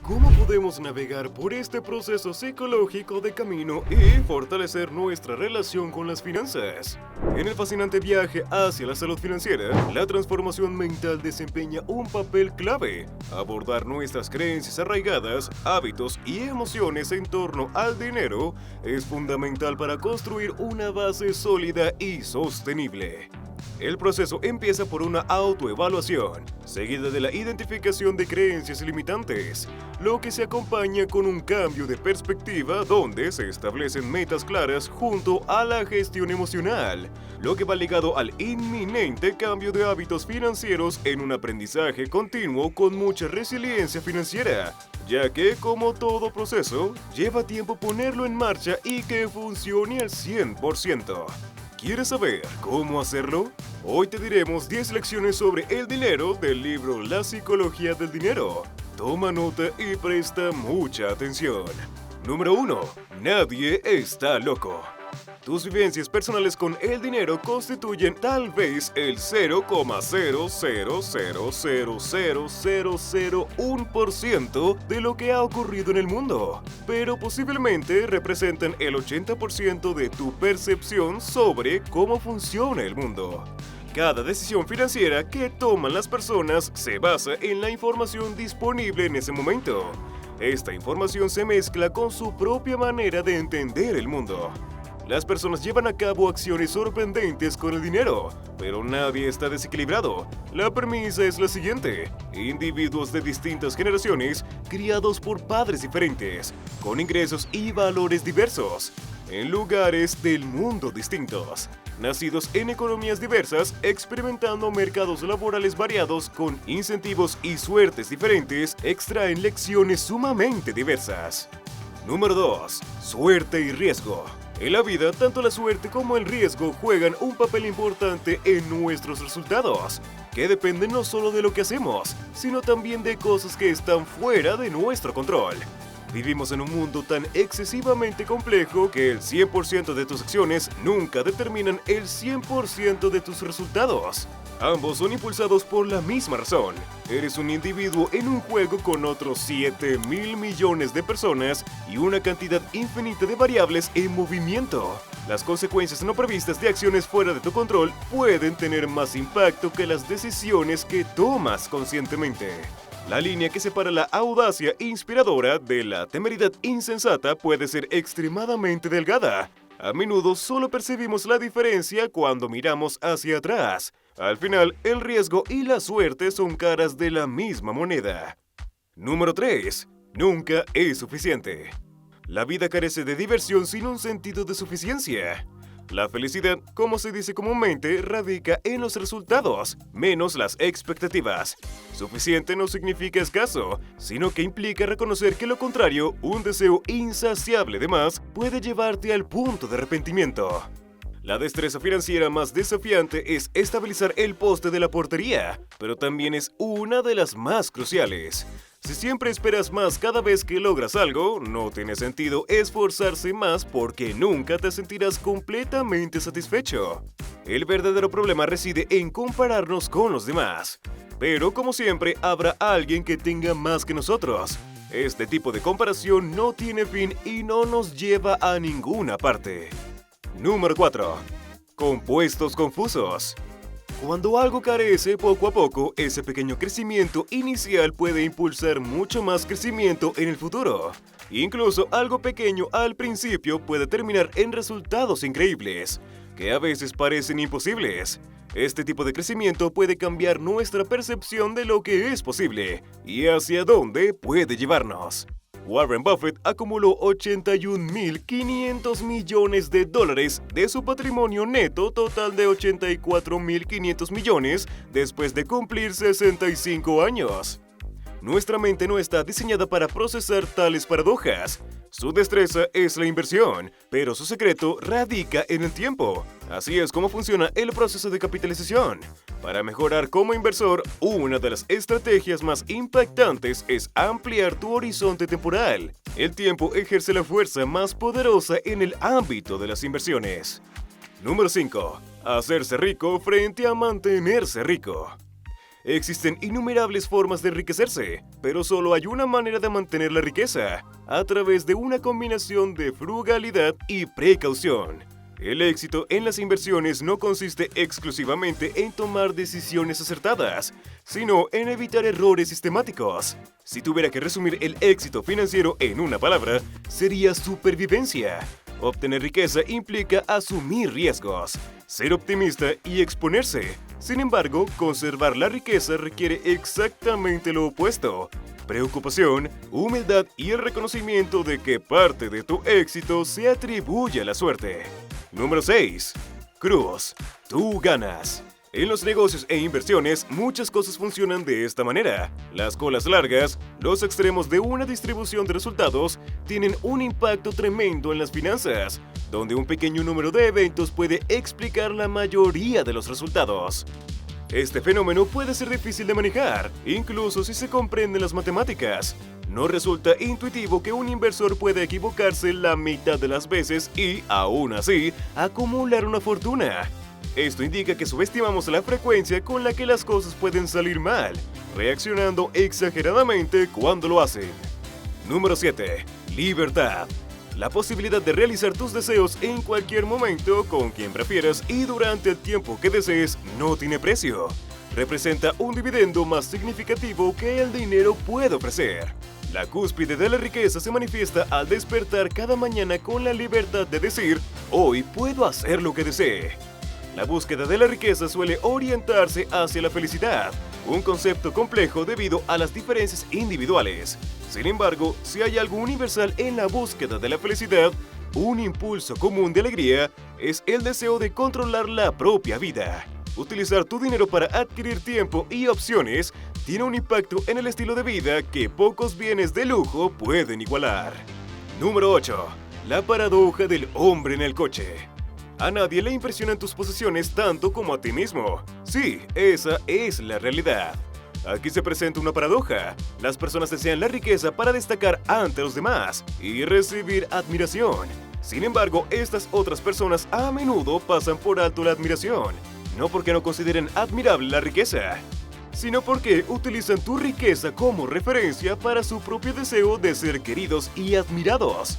¿Cómo podemos navegar por este proceso psicológico de camino y fortalecer nuestra relación con las finanzas? En el fascinante viaje hacia la salud financiera, la transformación mental desempeña un papel clave. Abordar nuestras creencias arraigadas, hábitos y emociones en torno al dinero es fundamental para construir una base sólida y sostenible. El proceso empieza por una autoevaluación, seguida de la identificación de creencias limitantes, lo que se acompaña con un cambio de perspectiva donde se establecen metas claras junto a la gestión emocional, lo que va ligado al inminente cambio de hábitos financieros en un aprendizaje continuo con mucha resiliencia financiera, ya que, como todo proceso, lleva tiempo ponerlo en marcha y que funcione al 100%. ¿Quieres saber cómo hacerlo? Hoy te diremos 10 lecciones sobre el dinero del libro La Psicología del Dinero. Toma nota y presta mucha atención. Número 1. Nadie está loco. Tus vivencias personales con el dinero constituyen tal vez el 0,0000001% de lo que ha ocurrido en el mundo, pero posiblemente representan el 80% de tu percepción sobre cómo funciona el mundo. Cada decisión financiera que toman las personas se basa en la información disponible en ese momento. Esta información se mezcla con su propia manera de entender el mundo. Las personas llevan a cabo acciones sorprendentes con el dinero, pero nadie está desequilibrado. La premisa es la siguiente: individuos de distintas generaciones, criados por padres diferentes, con ingresos y valores diversos, en lugares del mundo distintos, nacidos en economías diversas, experimentando mercados laborales variados con incentivos y suertes diferentes, extraen lecciones sumamente diversas. Número 2. Suerte y riesgo. En la vida, tanto la suerte como el riesgo juegan un papel importante en nuestros resultados, que dependen no solo de lo que hacemos, sino también de cosas que están fuera de nuestro control. Vivimos en un mundo tan excesivamente complejo que el 100% de tus acciones nunca determinan el 100% de tus resultados. Ambos son impulsados por la misma razón. Eres un individuo en un juego con otros 7.000 millones de personas y una cantidad infinita de variables en movimiento. Las consecuencias no previstas de acciones fuera de tu control pueden tener más impacto que las decisiones que tomas conscientemente. La línea que separa la audacia inspiradora de la temeridad insensata puede ser extremadamente delgada. A menudo solo percibimos la diferencia cuando miramos hacia atrás. Al final, el riesgo y la suerte son caras de la misma moneda. Número 3. Nunca es suficiente. La vida carece de diversión sin un sentido de suficiencia. La felicidad, como se dice comúnmente, radica en los resultados, menos las expectativas. Suficiente no significa escaso, sino que implica reconocer que lo contrario, un deseo insaciable de más, puede llevarte al punto de arrepentimiento. La destreza financiera más desafiante es estabilizar el poste de la portería, pero también es una de las más cruciales. Si siempre esperas más cada vez que logras algo, no tiene sentido esforzarse más porque nunca te sentirás completamente satisfecho. El verdadero problema reside en compararnos con los demás. Pero como siempre, habrá alguien que tenga más que nosotros. Este tipo de comparación no tiene fin y no nos lleva a ninguna parte. Número 4. Compuestos confusos. Cuando algo carece poco a poco, ese pequeño crecimiento inicial puede impulsar mucho más crecimiento en el futuro. Incluso algo pequeño al principio puede terminar en resultados increíbles, que a veces parecen imposibles. Este tipo de crecimiento puede cambiar nuestra percepción de lo que es posible y hacia dónde puede llevarnos. Warren Buffett acumuló 81.500 millones de dólares de su patrimonio neto total de 84.500 millones después de cumplir 65 años. Nuestra mente no está diseñada para procesar tales paradojas. Su destreza es la inversión, pero su secreto radica en el tiempo. Así es como funciona el proceso de capitalización. Para mejorar como inversor, una de las estrategias más impactantes es ampliar tu horizonte temporal. El tiempo ejerce la fuerza más poderosa en el ámbito de las inversiones. Número 5. Hacerse rico frente a mantenerse rico. Existen innumerables formas de enriquecerse, pero solo hay una manera de mantener la riqueza, a través de una combinación de frugalidad y precaución. El éxito en las inversiones no consiste exclusivamente en tomar decisiones acertadas, sino en evitar errores sistemáticos. Si tuviera que resumir el éxito financiero en una palabra, sería supervivencia. Obtener riqueza implica asumir riesgos, ser optimista y exponerse. Sin embargo, conservar la riqueza requiere exactamente lo opuesto: preocupación, humildad y el reconocimiento de que parte de tu éxito se atribuye a la suerte. Número 6. Cruz. Tú ganas. En los negocios e inversiones, muchas cosas funcionan de esta manera. Las colas largas, los extremos de una distribución de resultados, tienen un impacto tremendo en las finanzas, donde un pequeño número de eventos puede explicar la mayoría de los resultados. Este fenómeno puede ser difícil de manejar, incluso si se comprenden las matemáticas. No resulta intuitivo que un inversor pueda equivocarse la mitad de las veces y, aún así, acumular una fortuna. Esto indica que subestimamos la frecuencia con la que las cosas pueden salir mal, reaccionando exageradamente cuando lo hacen. Número 7. Libertad. La posibilidad de realizar tus deseos en cualquier momento, con quien prefieras y durante el tiempo que desees, no tiene precio. Representa un dividendo más significativo que el dinero puede ofrecer. La cúspide de la riqueza se manifiesta al despertar cada mañana con la libertad de decir: hoy puedo hacer lo que desee. La búsqueda de la riqueza suele orientarse hacia la felicidad, un concepto complejo debido a las diferencias individuales. Sin embargo, si hay algo universal en la búsqueda de la felicidad, un impulso común de alegría, es el deseo de controlar la propia vida. Utilizar tu dinero para adquirir tiempo y opciones tiene un impacto en el estilo de vida que pocos bienes de lujo pueden igualar. Número 8. La paradoja del hombre en el coche. A nadie le impresionan tus posesiones tanto como a ti mismo. Sí, esa es la realidad. Aquí se presenta una paradoja. Las personas desean la riqueza para destacar ante los demás y recibir admiración. Sin embargo, estas otras personas a menudo pasan por alto la admiración, no porque no consideren admirable la riqueza, sino porque utilizan tu riqueza como referencia para su propio deseo de ser queridos y admirados.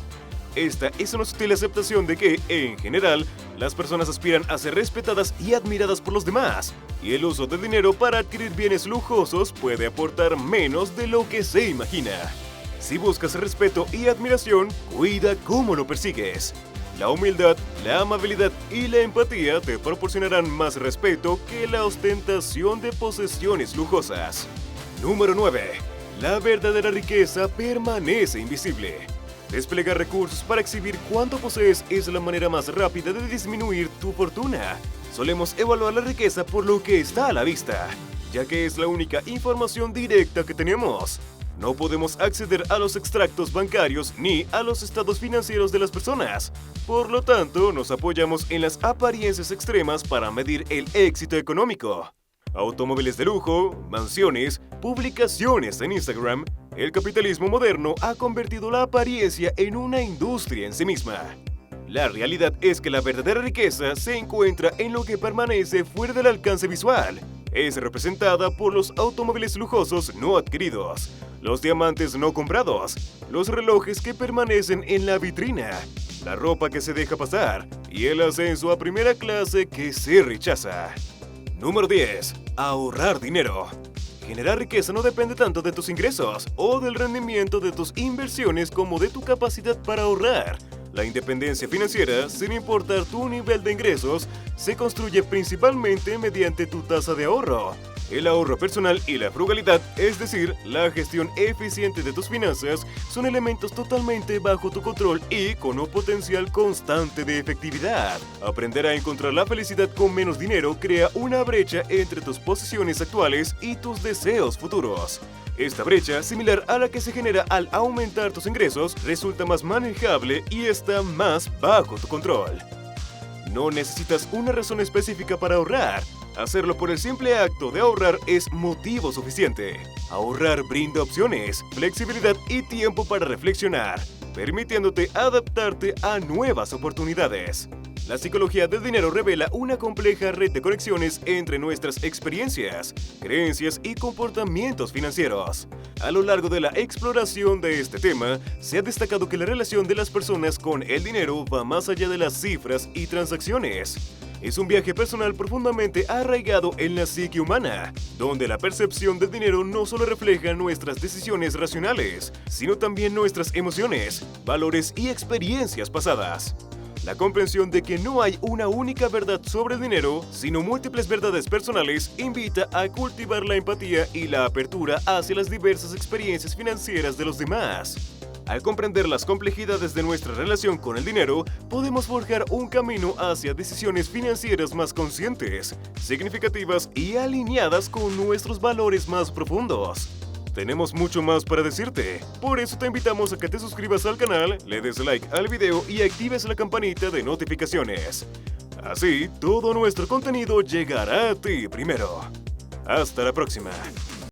Esta es una sutil aceptación de que, en general, las personas aspiran a ser respetadas y admiradas por los demás, y el uso del dinero para adquirir bienes lujosos puede aportar menos de lo que se imagina. Si buscas respeto y admiración, cuida cómo lo persigues. La humildad, la amabilidad y la empatía te proporcionarán más respeto que la ostentación de posesiones lujosas. Número 9. La verdadera riqueza permanece invisible. Desplegar recursos para exhibir cuánto posees es la manera más rápida de disminuir tu fortuna. Solemos evaluar la riqueza por lo que está a la vista, ya que es la única información directa que tenemos. No podemos acceder a los extractos bancarios ni a los estados financieros de las personas. Por lo tanto, nos apoyamos en las apariencias extremas para medir el éxito económico. Automóviles de lujo, mansiones, publicaciones en Instagram. El capitalismo moderno ha convertido la apariencia en una industria en sí misma. La realidad es que la verdadera riqueza se encuentra en lo que permanece fuera del alcance visual. Es representada por los automóviles lujosos no adquiridos, los diamantes no comprados, los relojes que permanecen en la vitrina, la ropa que se deja pasar y el ascenso a primera clase que se rechaza. Número 10. Ahorrar dinero. Generar riqueza no depende tanto de tus ingresos o del rendimiento de tus inversiones como de tu capacidad para ahorrar. La independencia financiera, sin importar tu nivel de ingresos, se construye principalmente mediante tu tasa de ahorro. El ahorro personal y la frugalidad, es decir, la gestión eficiente de tus finanzas, son elementos totalmente bajo tu control y con un potencial constante de efectividad. Aprender a encontrar la felicidad con menos dinero crea una brecha entre tus posiciones actuales y tus deseos futuros. Esta brecha, similar a la que se genera al aumentar tus ingresos, resulta más manejable y está más bajo tu control. No necesitas una razón específica para ahorrar. Hacerlo por el simple acto de ahorrar es motivo suficiente. Ahorrar brinda opciones, flexibilidad y tiempo para reflexionar, permitiéndote adaptarte a nuevas oportunidades. La psicología del dinero revela una compleja red de conexiones entre nuestras experiencias, creencias y comportamientos financieros. A lo largo de la exploración de este tema, se ha destacado que la relación de las personas con el dinero va más allá de las cifras y transacciones. Es un viaje personal profundamente arraigado en la psique humana, donde la percepción del dinero no solo refleja nuestras decisiones racionales, sino también nuestras emociones, valores y experiencias pasadas. La comprensión de que no hay una única verdad sobre el dinero, sino múltiples verdades personales, invita a cultivar la empatía y la apertura hacia las diversas experiencias financieras de los demás. Al comprender las complejidades de nuestra relación con el dinero, podemos forjar un camino hacia decisiones financieras más conscientes, significativas y alineadas con nuestros valores más profundos. Tenemos mucho más para decirte, por eso te invitamos a que te suscribas al canal, le des like al video y actives la campanita de notificaciones. Así, todo nuestro contenido llegará a ti primero. Hasta la próxima.